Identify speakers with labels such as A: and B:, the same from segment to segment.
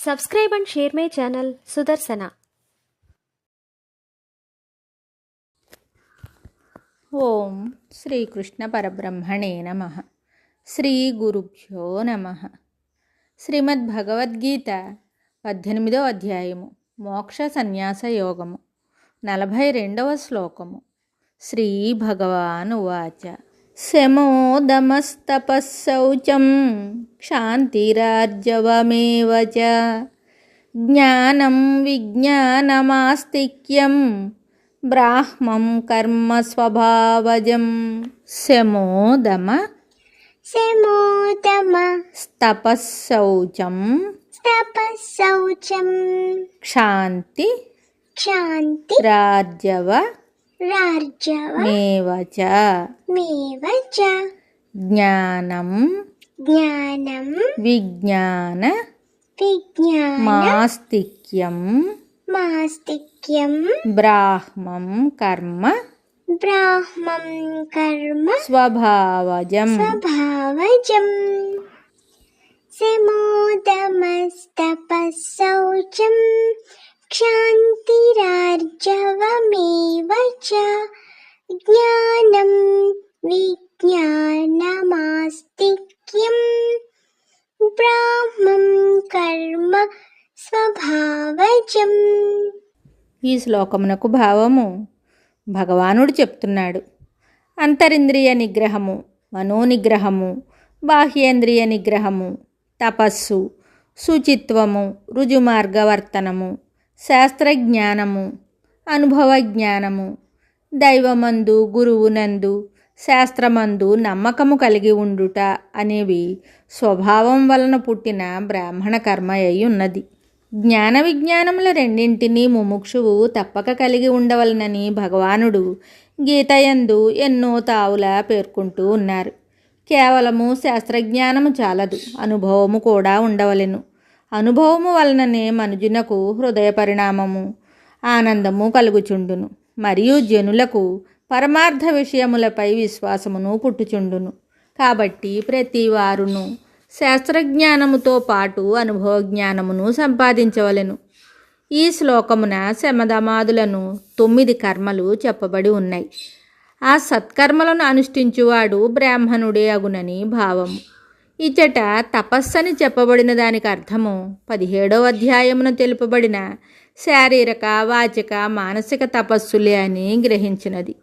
A: Subscribe and share my channel Sudarsana.
B: ఓం శ్రీకృష్ణ పరబ్రహ్మణే నమః. శ్రీ గురుభ్యో నమః. శ్రీమద్భగవద్గీత 18వ అధ్యాయము మోక్ష సన్యాస యోగము 42వ శ్లోకము. శ్రీ భగవాన్ ఉవాచ శమోదమస్తపస్సౌచం క్షాంతిరార్జవమేవ చ జ్ఞానం విజ్ఞానమాస్తిక్యం బ్రాహ్మం కర్మ స్వభావజం. శమోదమ స్తపస్సౌచం క్షాంతి రార్జవ మేవచ జ్ఞానం విజ్ఞాన మాస్తిక్యం బ్రాహ్మం కర్మ స్వభావజం.
C: సమోదమస్తపస్సౌచం క్షాంతిరార్జవమేవ చ జ్ఞానం విజ్ఞానమాస్తిక్యం బ్రాహ్మం కర్మ స్వభావజం.
B: ఈ శ్లోకమునకు భావము భగవానుడు చెప్తున్నాడు. అంతరింద్రియ నిగ్రహము, మనోనిగ్రహము, బాహ్యేంద్రియ నిగ్రహము, తపస్సు, శుచిత్వము, రుజుమార్గవర్తనము, శాస్త్రజ్ఞానము, అనుభవ జ్ఞానము, దైవమందు, గురువునందు, శాస్త్రమందు నమ్మకము కలిగి ఉండుట అనేవి స్వభావం వలన పుట్టిన బ్రాహ్మణ కర్మ అయి ఉన్నది. జ్ఞాన విజ్ఞానముల రెండింటినీ ముముక్షువు తప్పక కలిగి ఉండవలనని భగవానుడు గీతయందు ఎన్నో తావులా పేర్కొంటూ ఉన్నారు. కేవలము శాస్త్రజ్ఞానము చాలదు, అనుభవము కూడా ఉండవలెను. అనుభవము వలననే మనుజునకు హృదయ పరిణామము, ఆనందము కలుగుచుండును. మరియు జనులకు పరమార్థ విషయములపై విశ్వాసమును పుట్టుచుండును. కాబట్టి ప్రతి వారును శాస్త్రజ్ఞానముతో పాటు అనుభవ జ్ఞానమును సంపాదించవలెను. ఈ శ్లోకమున శమదమాదులను 9 కర్మలు చెప్పబడి ఉన్నాయి. ఆ సత్కర్మలను అనుష్ఠించువాడు బ్రాహ్మణుడే అగునని భావము. ఇచ్చట తపస్సని చెప్పబడిన దానికి అర్థము 17వ అధ్యాయమున తెలుపబడిన శారీరక, వాచిక, మానసిక తపస్సులే అని గ్రహించినది.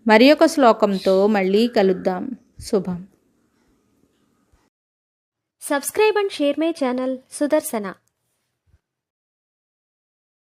B: మరి ఒక శ్లోకంతో మళ్ళీ కలుద్దాం. శుభం.
A: Subscribe and share my channel Sudarsana.